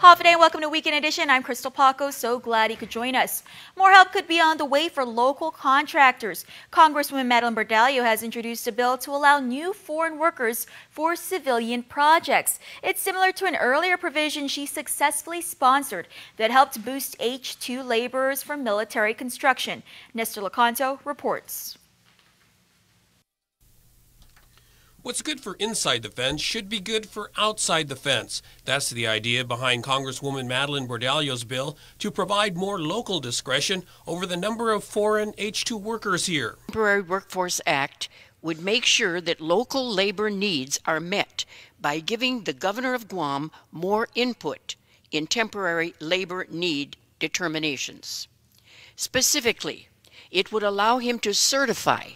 Hafa day and welcome to Weekend Edition. I'm Crystal Paco. So glad you could join us. More help could be on the way for local contractors. Congresswoman Madeline Bordallo has introduced a bill to allow new foreign workers for civilian projects. It's similar to an earlier provision she successfully sponsored that helped boost H-2 laborers for military construction. Nestor Lecanto reports. What's good for inside the fence should be good for outside the fence. That's the idea behind Congresswoman Madeline Bordallo's bill to provide more local discretion over the number of foreign H-2 workers here. The Temporary Workforce Act would make sure that local labor needs are met by giving the governor of Guam more input in temporary labor need determinations. Specifically, it would allow him to certify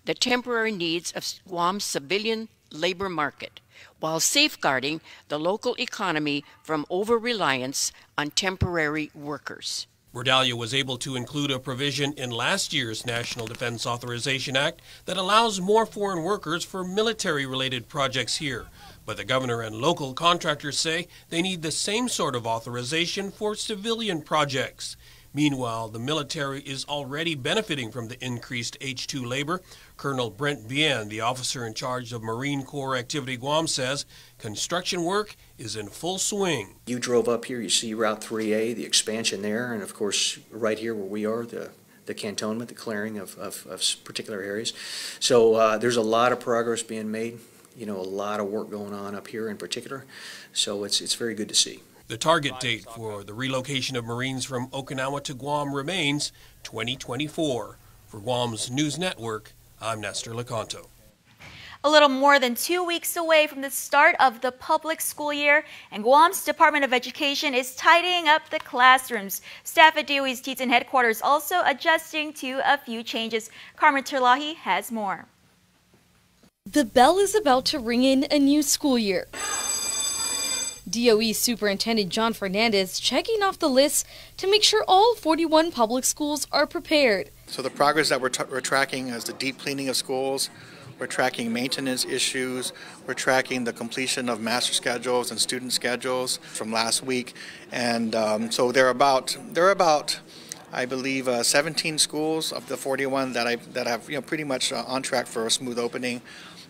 the temporary needs of Guam's civilian labor market, while safeguarding the local economy from over-reliance on temporary workers. Bordallo was able to include a provision in last year's National Defense Authorization Act that allows more foreign workers for military-related projects here. But the governor and local contractors say they need the same sort of authorization for civilian projects. Meanwhile, the military is already benefiting from the increased H-2 labor. Colonel Brent Bien, the officer in charge of Marine Corps Activity Guam, says construction work is in full swing. You drove up here, you see Route 3A, the expansion there, and of course right here where we are, the cantonment, the clearing of particular areas. So there's a lot of progress being made, a lot of work going on up here in particular. So it's very good to see. The target date for the relocation of Marines from Okinawa to Guam remains 2024. For Guam's News Network, I'm Nestor Lecanto. A little more than 2 weeks away from the start of the public school year, and Guam's Department of Education is tidying up the classrooms. Staff at DOE's Teton headquarters also adjusting to a few changes. Carmen Terlahi has more. The bell is about to ring in a new school year. DOE Superintendent John Fernandez checking off the list to make sure all 41 public schools are prepared. So the progress that we're tracking is the deep cleaning of schools. We're tracking maintenance issues. We're tracking the completion of master schedules and student schedules from last week. And so there are about I believe 17 schools of the 41 that have pretty much on track for a smooth opening.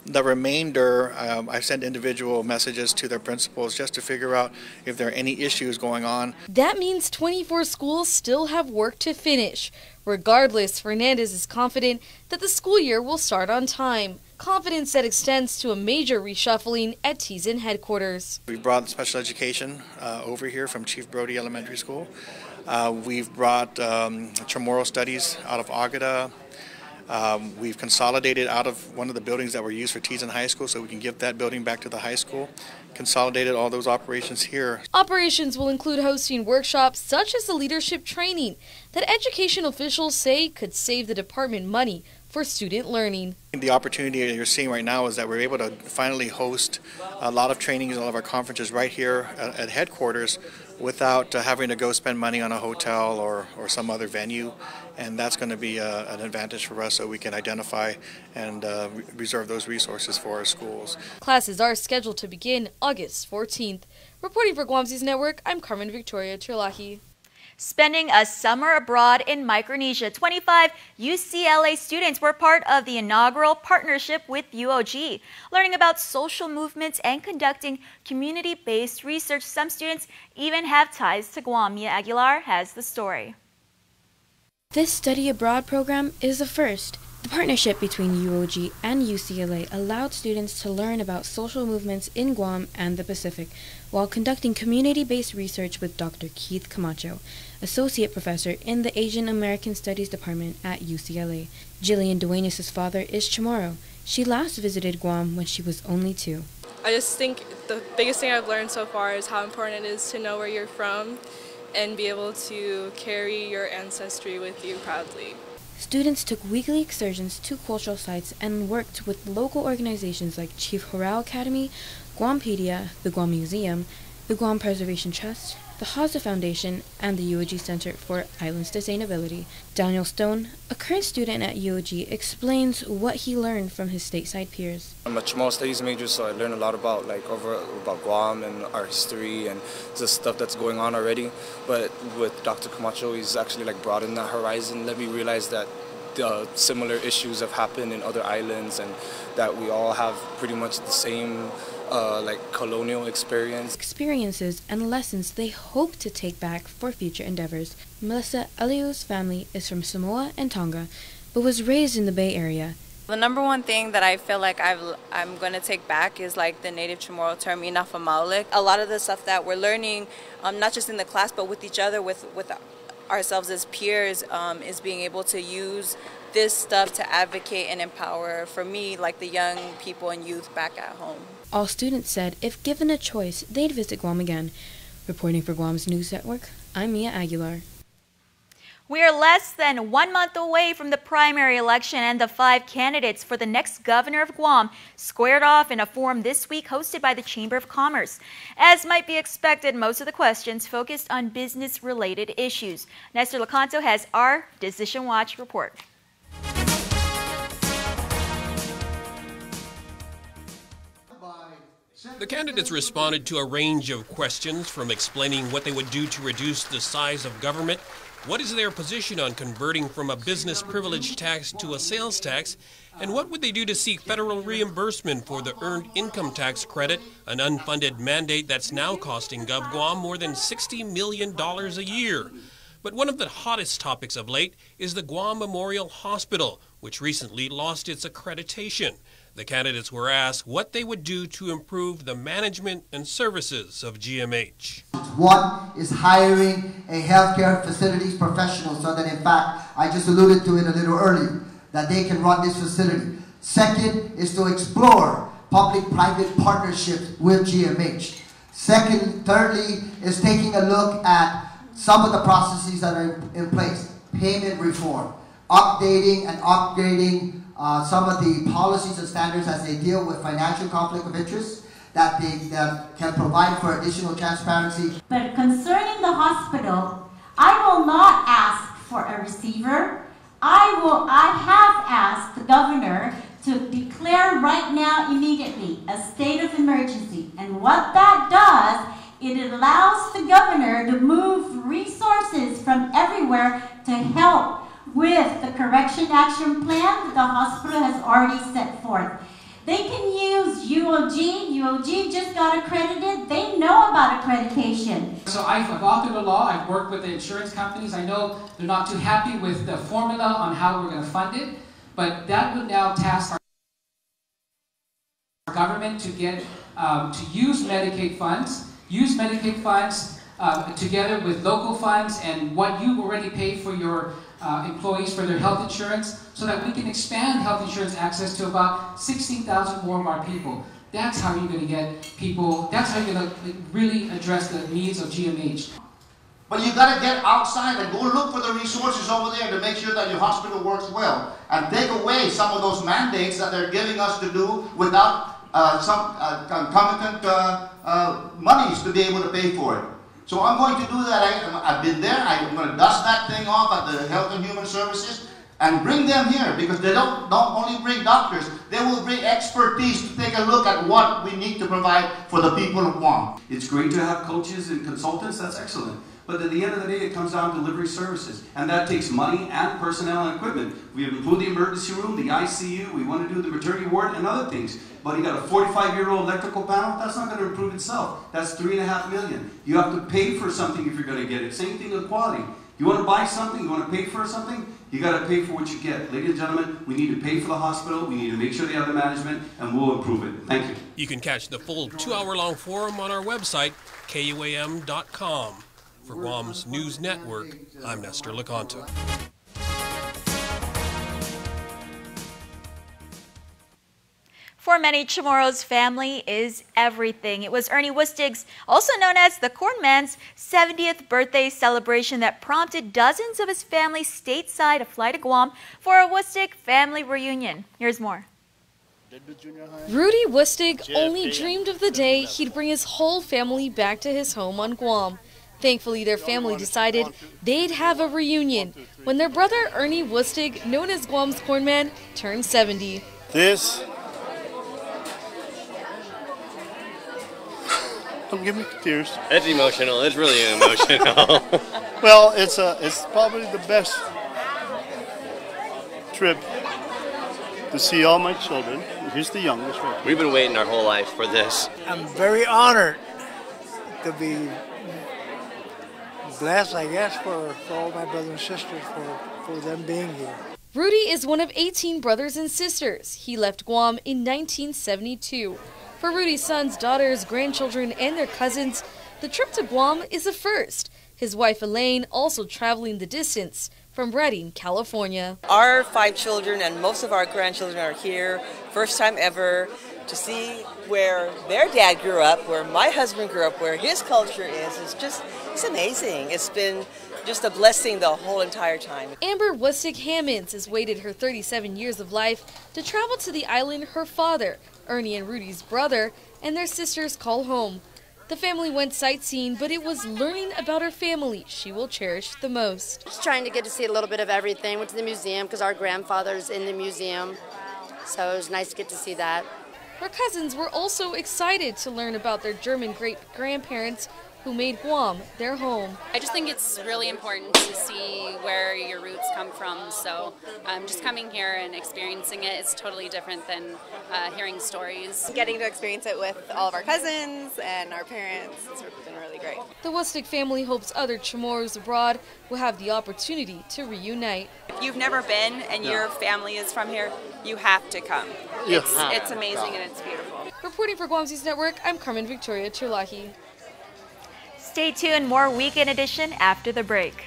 The remainder, I sent individual messages to their principals just to figure out if there are any issues going on. That means 24 schools still have work to finish. Regardless, Fernandez is confident that the school year will start on time. Confidence that extends to a major reshuffling at Teton headquarters. We brought special education over here from Chief Brody Elementary School. We've brought Chamorro Studies out of Agata. We've consolidated out of one of the buildings that were used for Teton High School so we can give that building back to the high school. Consolidated all those operations here. Operations will include hosting workshops such as the leadership training that education officials say could save the department money for student learning. The opportunity that you're seeing right now is that we're able to finally host a lot of trainings, a lot of our conferences right here at headquarters without having to go spend money on a hotel or some other venue. And that's going to be an advantage for us so we can identify and reserve those resources for our schools. Classes are scheduled to begin August 14th. Reporting for Guam's News Network, I'm Carmen Victoria Terlahi. Spending a summer abroad in Micronesia, 25 UCLA students were part of the inaugural partnership with UOG. Learning about social movements and conducting community-based research, some students even have ties to Guam. Mia Aguilar has the story. This study abroad program is the first. The partnership between UOG and UCLA allowed students to learn about social movements in Guam and the Pacific while conducting community-based research with Dr. Keith Camacho, Associate Professor in the Asian American Studies Department at UCLA. Jillian Duenas' father is Chamorro. She last visited Guam when she was only 2. I just think the biggest thing I've learned so far is how important it is to know where you're from and be able to carry your ancestry with you proudly. Students took weekly excursions to cultural sites and worked with local organizations like Chief Horao Academy, Guampedia, the Guam Museum, the Guam Preservation Trust, the HASA Foundation, and the UOG Center for Island Sustainability. Daniel Stone, a current student at UOG, explains what he learned from his stateside peers. I'm a Chamorro Studies major, so I learned a lot about about Guam and our history and the stuff that's going on already. But with Dr. Camacho, he's actually broadened that horizon, let me realize that similar issues have happened in other islands and that we all have pretty much the same colonial experiences and lessons they hope to take back for future endeavors. Melissa Eliu's family is from Samoa and Tonga, but was raised in the Bay Area. The number one thing that I feel like I'm going to take back is the native Chamorro term, Inafa Maulik. A lot of the stuff that we're learning, not just in the class, but with each other, with ourselves as peers, is being able to use this stuff to advocate and empower, for me, the young people and youth back at home. All students said if given a choice, they'd visit Guam again. Reporting for Guam's News Network, I'm Mia Aguilar. We are less than 1 month away from the primary election, and the 5 candidates for the next governor of Guam squared off in a forum this week hosted by the Chamber of Commerce. As might be expected, most of the questions focused on business-related issues. Nestor Lecanto has our Decision Watch report. The candidates responded to a range of questions, from explaining what they would do to reduce the size of government, what is their position on converting from a business privilege tax to a sales tax, and what would they do to seek federal reimbursement for the earned income tax credit, an unfunded mandate that's now costing GovGuam more than $60 million a year. But one of the hottest topics of late is the Guam Memorial Hospital, which recently lost its accreditation. The candidates were asked what they would do to improve the management and services of GMH. One is hiring a healthcare facilities professional so that, in fact, I just alluded to it a little earlier, that they can run this facility. Second is to explore public-private partnerships with GMH. Thirdly is taking a look at some of the processes that are in place. Payment reform, updating and upgrading some of the policies and standards as they deal with financial conflict of interest, that can provide for additional transparency. But concerning the hospital, I will not ask for a receiver. I have asked the governor to declare right now immediately a state of emergency. And what that does, it allows the governor to move resources from everywhere to help with the correction action plan that the hospital has already set forth. They can use UOG. UOG just got accredited. They know about accreditation. So I've authored a law. I've worked with the insurance companies. I know they're not too happy with the formula on how we're going to fund it, but that would now task our government to get to use Medicaid funds. Use Medicaid funds together with local funds and what you already pay for your employees for their health insurance, so that we can expand health insurance access to about 16,000 more of our people. That's how you're going to get people, that's how you're going to really address the needs of GMH. But you got to get outside and go look for the resources over there to make sure that your hospital works well, and take away some of those mandates that they're giving us to do without some concomitant monies to be able to pay for it. So I'm going to do that. I've been there. I'm going to dust that thing off at the Health and Human Services and bring them here, because they don't only bring doctors, they will bring expertise to take a look at what we need to provide for the people of Guam. It's great to have coaches and consultants, that's excellent. But at the end of the day, it comes down to delivery services. And that takes money and personnel and equipment. We've improved the emergency room, the ICU, we want to do the maternity ward and other things. But you got a 45-year-old electrical panel, that's not going to improve itself. That's $3.5 million. You have to pay for something if you're going to get it. Same thing with quality. You want to buy something, you want to pay for something, you got to pay for what you get. Ladies and gentlemen, we need to pay for the hospital, we need to make sure they have the management, and we'll improve it. Thank you. You can catch the full 2-hour-long forum on our website, KUAM.com. For Guam's News Network, I'm Nestor Lecanto. For many, Chamorro's family is everything. It was Ernie Wistig's, also known as the Cornman's, 70th birthday celebration that prompted dozens of his family stateside to fly to Guam for a Wistig family reunion. Here's more. Rudy Wistig only dreamed of the day he'd bring his whole family back to his home on Guam. Thankfully, their family decided they'd have a reunion when their brother Ernie Wustig, known as Guam's cornman, turned 70. This, don't give me tears. It's emotional. It's really emotional. Well, it's probably the best trip to see all my children. Here's the youngest right here. We've been waiting our whole life for this. I'm very honored to be blessed, I guess, for all my brothers and sisters, for them being here. Rudy is one of 18 brothers and sisters. He left Guam in 1972. For Rudy's sons, daughters, grandchildren, and their cousins, the trip to Guam is a first. His wife Elaine also traveling the distance from Redding, California. Our 5 children and most of our grandchildren are here, first time ever, to see where their dad grew up, where my husband grew up, where his culture is. It's amazing. It's been just a blessing the whole entire time. Amber Wustig-Hammonds has waited her 37 years of life to travel to the island her father, Ernie and Rudy's brother, and their sisters call home. The family went sightseeing, but it was learning about her family she will cherish the most. Just trying to get to see a little bit of everything. Went to the museum because our grandfather's in the museum, so it was nice to get to see that. Her cousins were also excited to learn about their German great-grandparents who made Guam their home. I just think it's really important to see where your roots come from, so just coming here and experiencing it is totally different than hearing stories. Getting to experience it with all of our cousins and our parents has been really great. The Wustig family hopes other Chamorros abroad will have the opportunity to reunite. If you've never been and your family is from here, you have to come. It's amazing and it's beautiful. Reporting for Guam News Network, I'm Carmen Victoria Turlahi. Stay tuned, more Weekend Edition after the break.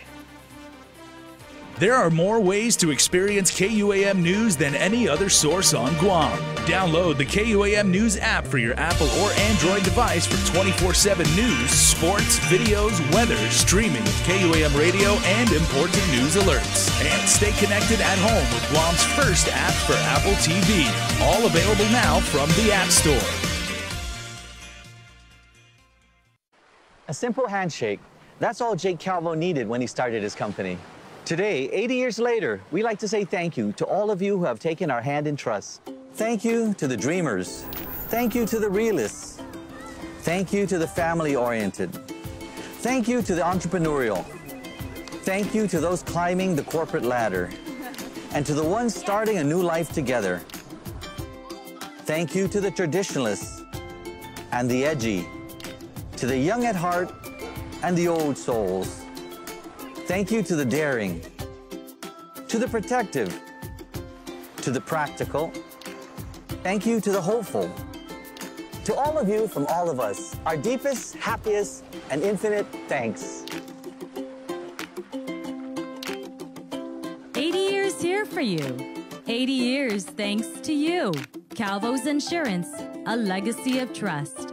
There are more ways to experience KUAM News than any other source on Guam. Download the KUAM News app for your Apple or Android device for 24/7 news, sports, videos, weather, streaming, KUAM radio, and important news alerts. And stay connected at home with Guam's first app for Apple TV. All available now from the App Store. A simple handshake. That's all Jake Calvo needed when he started his company. Today, 80 years later, we like to say thank you to all of you who have taken our hand in trust. Thank you to the dreamers. Thank you to the realists. Thank you to the family-oriented. Thank you to the entrepreneurial. Thank you to those climbing the corporate ladder. And to the ones starting a new life together. Thank you to the traditionalists and the edgy. To the young at heart and the old souls. Thank you to the daring, to the protective, to the practical. Thank you to the hopeful. To all of you from all of us, our deepest, happiest, and infinite thanks. 80 years here for you. 80 years thanks to you. Calvo's Insurance, a legacy of trust.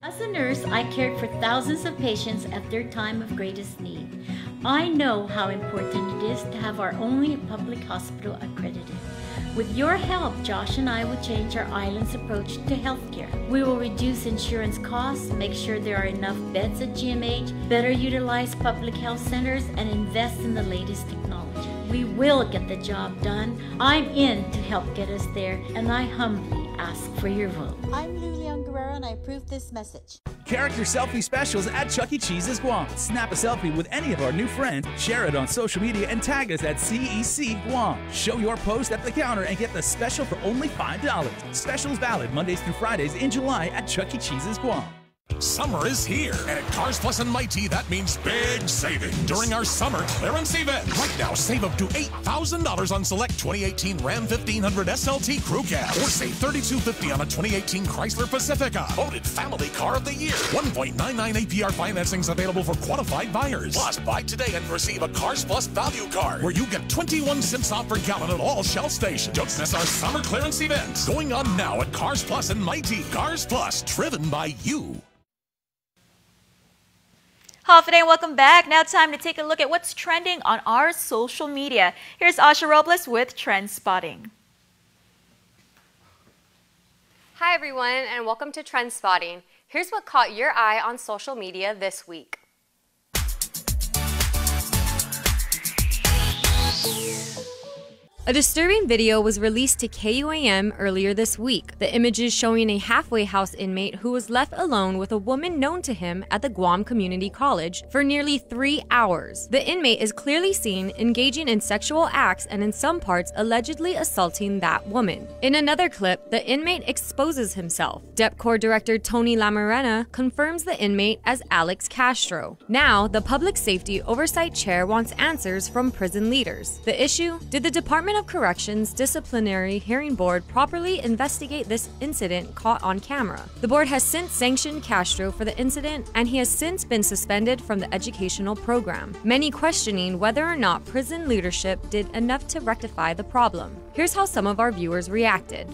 As a nurse, I cared for thousands of patients at their time of greatest need. I know how important it is to have our only public hospital accredited. With your help, Josh and I will change our island's approach to healthcare. We will reduce insurance costs, make sure there are enough beds at GMH, better utilize public health centers, and invest in the latest technology. We will get the job done. I'm in to help get us there, and I humbly ask for your vote. I'm Lilian Guerrero, and I approve this message. Character selfie specials at Chuck E. Cheese's Guam. Snap a selfie with any of our new friends, share it on social media, and tag us at CEC Guam. Show your post at the counter and get the special for only $5. Specials valid Mondays through Fridays in July at Chuck E. Cheese's Guam. Summer is here, and at Cars Plus and Mighty, that means big savings during our summer clearance event. Right now, save up to $8,000 on select 2018 Ram 1500 SLT Crew Cab, or save $3,250 on a 2018 Chrysler Pacifica. Voted Family Car of the Year. 1.99 APR financing is available for qualified buyers. Plus, buy today and receive a Cars Plus value card, where you get 21 cents off per gallon at all Shell stations. Don't miss our summer clearance event, going on now at Cars Plus and Mighty. Cars Plus, driven by you. Hello, and welcome back. Now time to take a look at what's trending on our social media. Here's Asha Robles with Trend Spotting. Hi everyone, and welcome to Trend Spotting. Here's what caught your eye on social media this week. A disturbing video was released to KUAM earlier this week. The images showing a halfway house inmate who was left alone with a woman known to him at the Guam Community College for nearly 3 hours. The inmate is clearly seen engaging in sexual acts and in some parts allegedly assaulting that woman. In another clip, the inmate exposes himself. DepCorps Director Tony Lamarena confirms the inmate as Alex Castro. Now, the Public Safety Oversight Chair wants answers from prison leaders. The issue? Did the Department of Corrections Disciplinary Hearing Board properly investigate this incident caught on camera? The board has since sanctioned Castro for the incident, and he has since been suspended from the educational program. Many questioning whether or not prison leadership did enough to rectify the problem. Here's how some of our viewers reacted.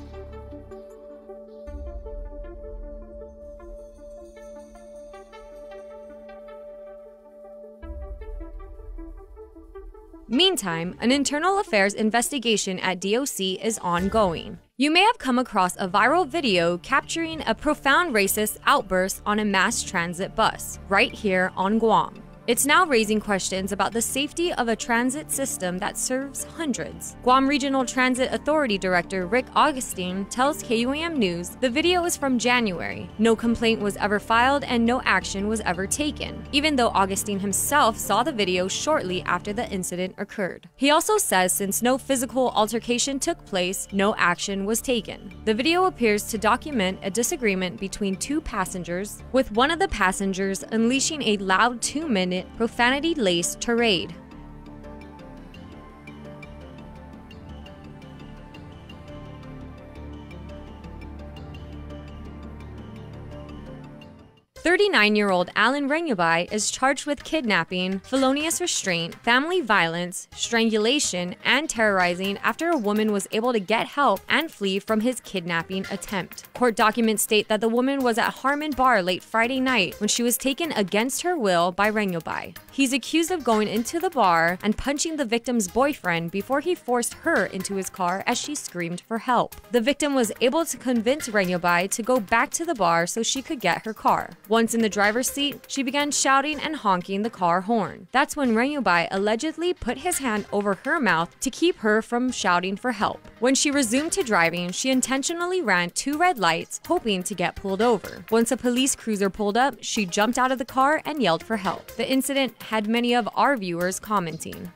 Meantime, an internal affairs investigation at DOC is ongoing. You may have come across a viral video capturing a profound racist outburst on a mass transit bus, right here on Guam. It's now raising questions about the safety of a transit system that serves hundreds. Guam Regional Transit Authority Director Rick Augustine tells KUAM News the video is from January. No complaint was ever filed and no action was ever taken, even though Augustine himself saw the video shortly after the incident occurred. He also says since no physical altercation took place, no action was taken. The video appears to document a disagreement between two passengers, with one of the passengers unleashing a loud 2-minute profanity-laced tirade. "39-year-old Alan Rengubai is charged with kidnapping, felonious restraint, family violence, strangulation, and terrorizing after a woman was able to get help and flee from his kidnapping attempt. Court documents state that the woman was at Harmon Bar late Friday night when she was taken against her will by Rengubai. He's accused of going into the bar and punching the victim's boyfriend before he forced her into his car as she screamed for help. The victim was able to convince Rengubai to go back to the bar so she could get her car. Once in the driver's seat, she began shouting and honking the car horn. That's when Rengubai allegedly put his hand over her mouth to keep her from shouting for help. When she resumed to driving, she intentionally ran 2 red lights, hoping to get pulled over. Once a police cruiser pulled up, she jumped out of the car and yelled for help. The incident had many of our viewers commenting.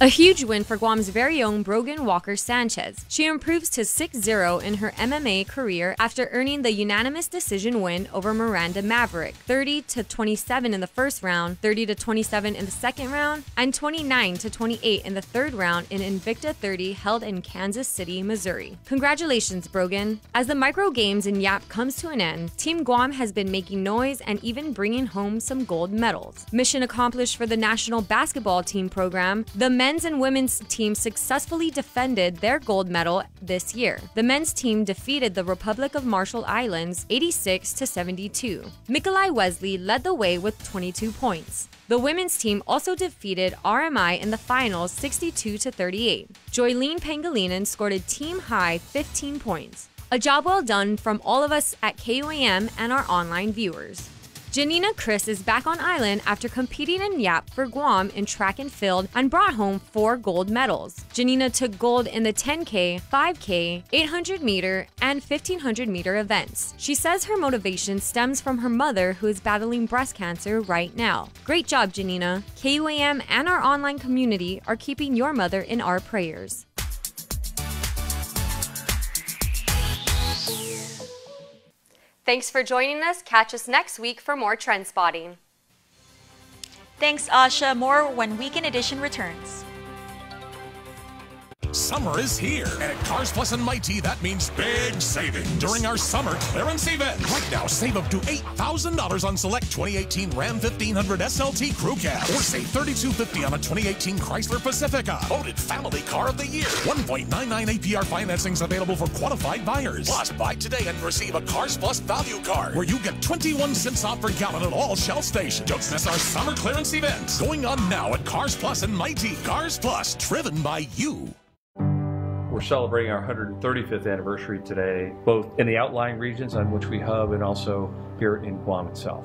A huge win for Guam's very own Brogan Walker-Sanchez. She improves to 6-0 in her MMA career after earning the unanimous decision win over Miranda Maverick, 30-27 in the first round, 30-27 in the second round, and 29-28 in the third round in Invicta 30 held in Kansas City, Missouri. Congratulations, Brogan. As the micro games in YAP comes to an end, Team Guam has been making noise and even bringing home some gold medals. Mission accomplished for the national basketball team program. The men's and women's teams successfully defended their gold medal this year. The men's team defeated the Republic of Marshall Islands 86-72. Mikolai Wesley led the way with 22 points. The women's team also defeated RMI in the finals 62-38. Joylene Pangilinan scored a team-high 15 points. A job well done from all of us at KUAM and our online viewers. Janina Chris is back on island after competing in YAP for Guam in track and field and brought home 4 gold medals. Janina took gold in the 10K, 5K, 800-meter, and 1500-meter events. She says her motivation stems from her mother, who is battling breast cancer right now. Great job, Janina. KUAM and our online community are keeping your mother in our prayers. Thanks for joining us. Catch us next week for more trend spotting. Thanks, Asha. More when Weekend Edition returns. Summer is here, and at Cars Plus and Mighty, that means big savings during our summer clearance event. Right now, save up to $8,000 on select 2018 Ram 1500 SLT Crew Cab, or save $3,250 on a 2018 Chrysler Pacifica. Voted Family Car of the Year. 1.99 APR financing is available for qualified buyers. Plus, buy today and receive a Cars Plus value card, where you get 21 cents off per gallon at all Shell stations. Don't miss our summer clearance event going on now at Cars Plus and Mighty. Cars Plus, driven by you. We're celebrating our 135th anniversary today, both in the outlying regions on which we hub and also here in Guam itself.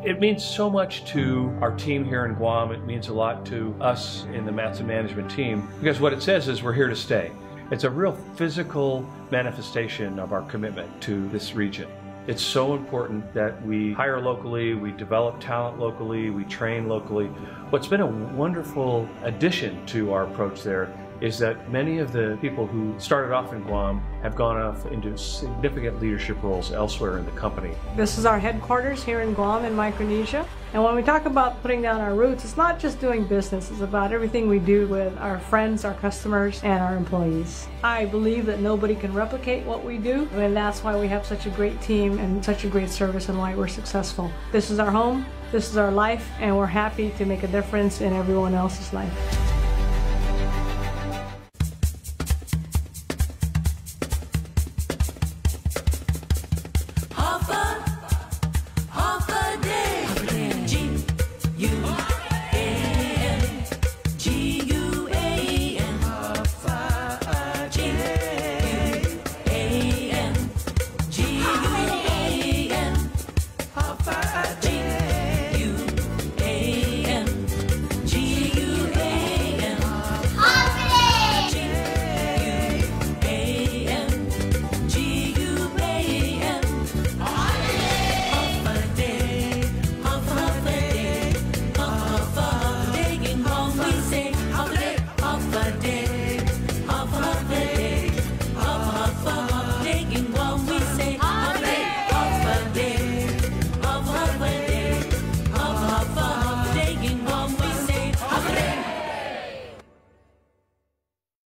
It means so much to our team here in Guam. It means a lot to us in the Matson management team, because what it says is we're here to stay. It's a real physical manifestation of our commitment to this region. It's so important that we hire locally, we develop talent locally, we train locally. What's been a wonderful addition to our approach there is that many of the people who started off in Guam have gone off into significant leadership roles elsewhere in the company. This is our headquarters here in Guam in Micronesia. And when we talk about putting down our roots, it's not just doing business, it's about everything we do with our friends, our customers, and our employees. I believe that nobody can replicate what we do, and that's why we have such a great team and such a great service and why we're successful. This is our home, this is our life, and we're happy to make a difference in everyone else's life.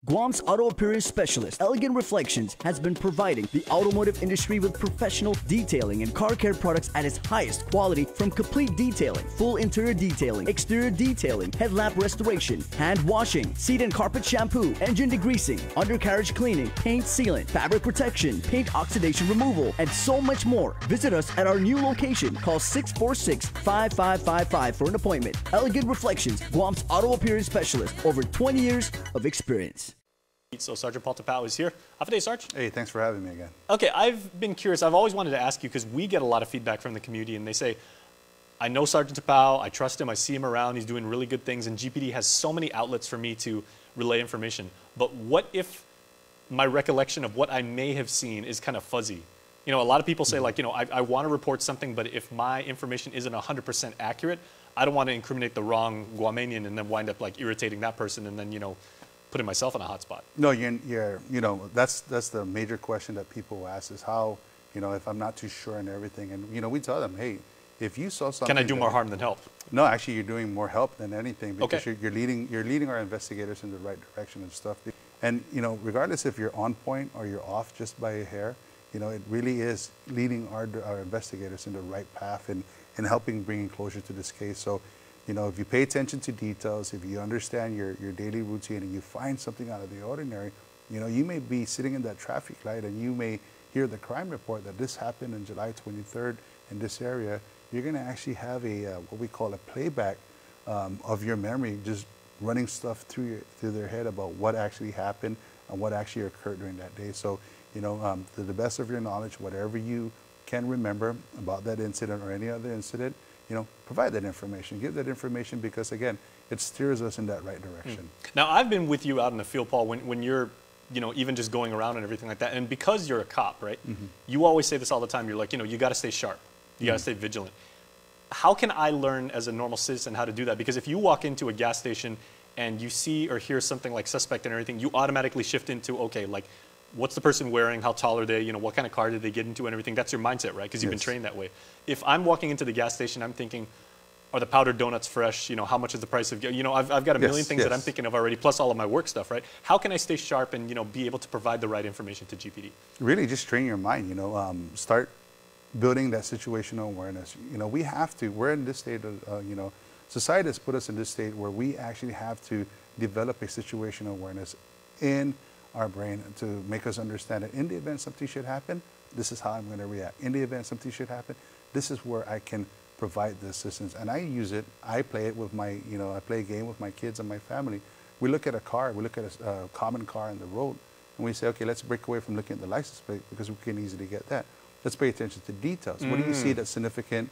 Guam's auto appearance specialist, Elegant Reflections, has been providing the automotive industry with professional detailing and car care products at its highest quality, from complete detailing, full interior detailing, exterior detailing, headlamp restoration, hand washing, seat and carpet shampoo, engine degreasing, undercarriage cleaning, paint sealant, fabric protection, paint oxidation removal, and so much more. Visit us at our new location. Call 646-5555 for an appointment. Elegant Reflections, Guam's auto appearance specialist, over 20 years of experience. So Sergeant Paul Tapao is here. Have a day, Sarge. Hey, thanks for having me again. Okay, I've been curious. I've always wanted to ask you, because we get a lot of feedback from the community, and they say, I know Sergeant Tapao, I trust him, I see him around, he's doing really good things, and GPD has so many outlets for me to relay information. But what if my recollection of what I may have seen is kind of fuzzy? You know, a lot of people say, like, you know, I want to report something, but if my information isn't 100% accurate, I don't want to incriminate the wrong Guamanian and then wind up, like, irritating that person and then, you know, putting myself in a hot spot. No, you're you know, that's the major question that people ask is how, you know, if I'm not too sure on everything. And, you know, we tell them, hey, if you saw something. Can I do more harm than help? No, actually, you're doing more help than anything, because okay. you're leading our investigators in the right direction and stuff. And, you know, regardless if you're on point or you're off just by a hair, you know, it really is leading our investigators in the right path and helping bringing closure to this case. So, you know, if you pay attention to details, if you understand your daily routine and you find something out of the ordinary, you know, you may be sitting in that traffic light and you may hear the crime report that this happened on July 23rd in this area. You're going to actually have a what we call a playback of your memory, just running stuff through their head about what actually happened and what actually occurred during that day. So, you know, to the best of your knowledge, whatever you can remember about that incident or any other incident, you know, provide that information, give that information, because again, it steers us in that right direction. Now, I've been with you out in the field, Paul, when you're, you know, even just going around and everything like that, and because you're a cop, right, you always say this all the time, you're like, you know, you got to stay sharp, you got to stay vigilant. How can I learn as a normal citizen how to do that? Because if you walk into a gas station and you see or hear something like suspect and everything, you automatically shift into, okay, like, what's the person wearing? How tall are they? You know, what kind of car did they get into and everything? That's your mindset, right? Because you've been trained that way. If I'm walking into the gas station, I'm thinking, are the powdered donuts fresh? You know, how much is the price of, you know, I've got a million things that I'm thinking of already, plus all of my work stuff, right? How can I stay sharp and, you know, be able to provide the right information to GPD? Really just train your mind, you know, start building that situational awareness. You know, we have to, we're in this state of, you know, society has put us in this state where we actually have to develop a situational awareness in our brain to make us understand that in the event something should happen, this is how I'm going to react. In the event something should happen, this is where I can provide the assistance. And I use it, I play it with my, you know, I play a game with my kids and my family. We look at a car, we look at a common car on the road, and we say, okay, let's break away from looking at the license plate because we can easily get that. Let's pay attention to details. What do you see that's significant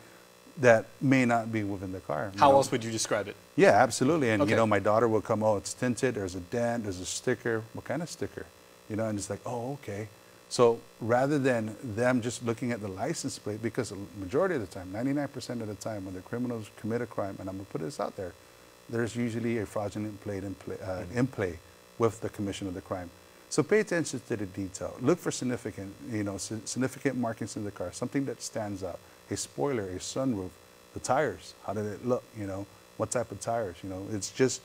that may not be within the car? How else would you describe it? Yeah, absolutely. And you know, my daughter will come, oh, it's tinted, there's a dent, there's a sticker. What kind of sticker? You know, and it's like, oh, okay. So rather than them just looking at the license plate, because the majority of the time, 99% of the time when the criminals commit a crime, and I'm going to put this out there, there's usually a fraudulent plate in play with the commission of the crime. So pay attention to the detail. Look for significant, you know, significant markings in the car, something that stands out. A spoiler, a sunroof, the tires, how did it look, you know, what type of tires, you know. It's just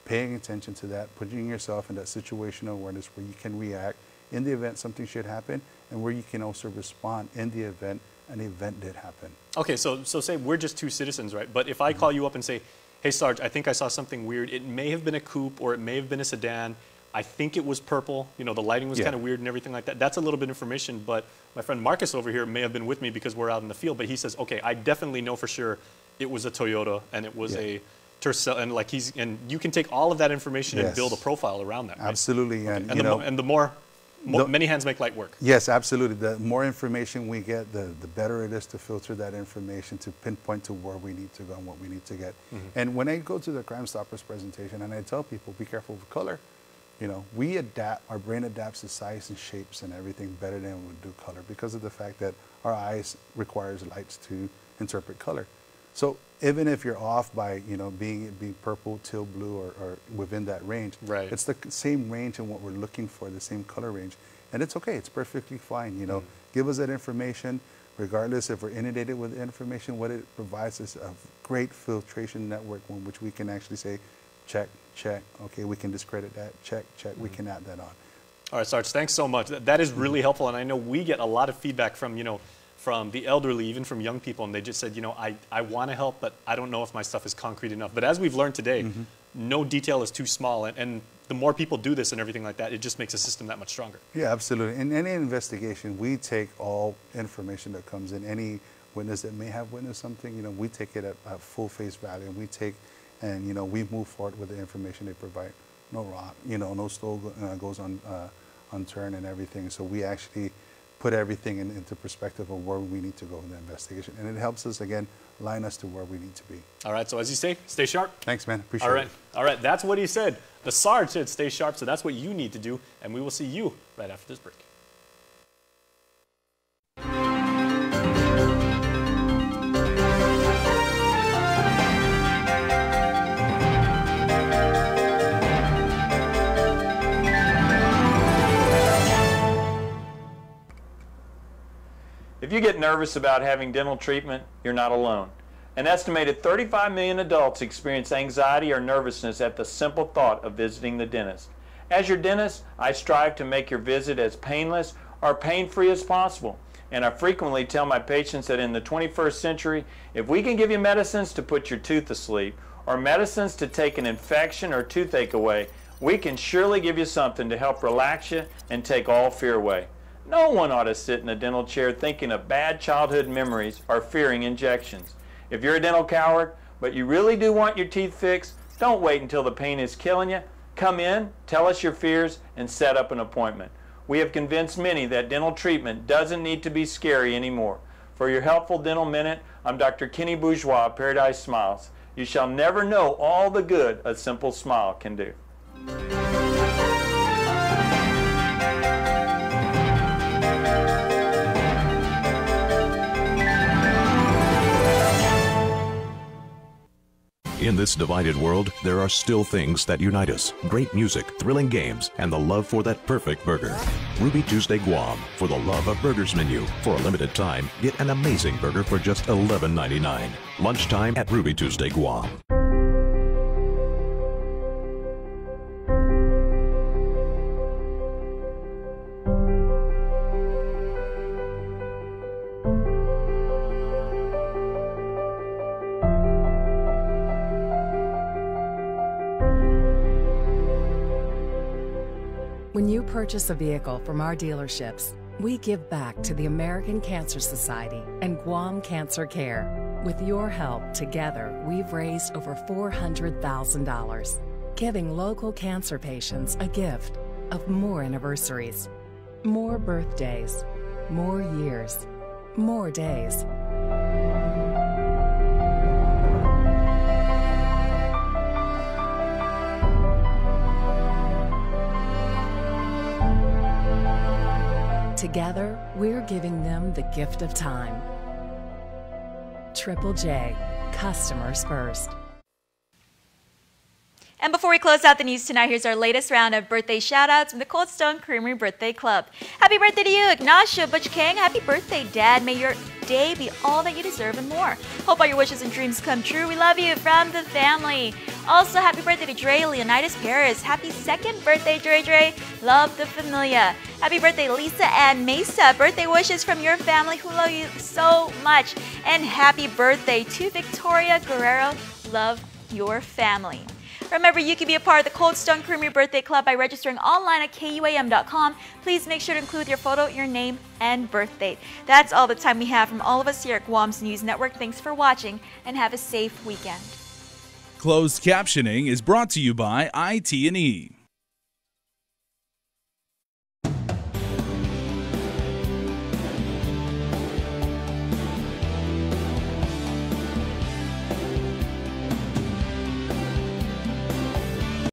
paying attention to that, putting yourself in that situational awareness where you can react in the event something should happen, and where you can also respond in the event an event did happen. Okay, so say we're just two citizens, right? But if I call you up and say, hey, Sarge, I think I saw something weird. It may have been a coupe or it may have been a sedan. I think it was purple. You know, the lighting was kind of weird and everything like that. That's a little bit of information, but my friend Marcus over here may have been with me because we're out in the field, but he says, okay, I definitely know for sure it was a Toyota and it was a Tercel, and like and you can take all of that information and build a profile around that. Right? Absolutely. Okay. And, you know, the more many hands make light work. Yes, absolutely. The more information we get, the better it is to filter that information to pinpoint to where we need to go and what we need to get. And when I go to the Crime Stoppers presentation and I tell people, be careful with color, you know, we adapt, our brain adapts to size and shapes and everything better than we do color because of the fact that our eyes requires lights to interpret color. So even if you're off by, you know, being purple, teal blue, or within that range, it's the same range and what we're looking for, the same color range. And it's okay, it's perfectly fine, you know. Give us that information, regardless if we're inundated with information, what it provides is a great filtration network in which we can actually say, check, check, okay, we can discredit that, check, check, we can add that on. All right, Sarge, thanks so much. That is really helpful, and I know we get a lot of feedback from, you know, from the elderly, even from young people, and they just said, you know, I want to help, but I don't know if my stuff is concrete enough. But as we've learned today, no detail is too small, and the more people do this and everything like that, it just makes the system that much stronger. Yeah, absolutely. In any investigation, we take all information that comes in. Any witness that may have witnessed something, you know, we take it at full face value, and we take, and you know, we move forward with the information they provide. No rock, you know, no stone goes unturned and everything. So we actually put everything into perspective of where we need to go in the investigation. And it helps us, again, line us to where we need to be. All right, so as you say, stay sharp. Thanks, man. Appreciate it. All right, that's what he said. The Sarge said stay sharp, so that's what you need to do, and we will see you right after this break. If you get nervous about having dental treatment, you're not alone. An estimated 35 million adults experience anxiety or nervousness at the simple thought of visiting the dentist. As your dentist, I strive to make your visit as painless or pain-free as possible. And I frequently tell my patients that in the 21st century, if we can give you medicines to put your tooth to sleep or medicines to take an infection or toothache away, we can surely give you something to help relax you and take all fear away. No one ought to sit in a dental chair thinking of bad childhood memories or fearing injections. If you're a dental coward, but you really do want your teeth fixed, don't wait until the pain is killing you. Come in, tell us your fears, and set up an appointment. We have convinced many that dental treatment doesn't need to be scary anymore. For your helpful dental minute, I'm Dr. Kenny Bourgeois of Paradise Smiles. You shall never know all the good a simple smile can do. In this divided world, there are still things that unite us. Great music, thrilling games, and the love for that perfect burger. Ruby Tuesday Guam, for the love of burgers menu. For a limited time, get an amazing burger for just $11.99. Lunchtime at Ruby Tuesday Guam. When you purchase a vehicle from our dealerships, we give back to the American Cancer Society and Guam Cancer Care. With your help, together, we've raised over $400,000, giving local cancer patients a gift of more anniversaries, more birthdays, more years, more days. Together, we're giving them the gift of time. Triple J, customers first. And before we close out the news tonight, here's our latest round of birthday shout-outs from the Cold Stone Creamery Birthday Club. Happy birthday to you, Ignacio Butch King. Happy birthday, Dad. May your day be all that you deserve and more. Hope all your wishes and dreams come true. We love you from the family. Also, happy birthday to Dre Leonidas Perez. Happy second birthday, Dre. Love the familia. Happy birthday, Lisa Ann Mesa. Birthday wishes from your family who love you so much. And happy birthday to Victoria Guerrero. Love your family. Remember, you can be a part of the Cold Stone Creamery Birthday Club by registering online at KUAM.com. Please make sure to include your photo, your name, and birth date. That's all the time we have from all of us here at Guam's News Network. Thanks for watching and have a safe weekend. Closed captioning is brought to you by IT&E.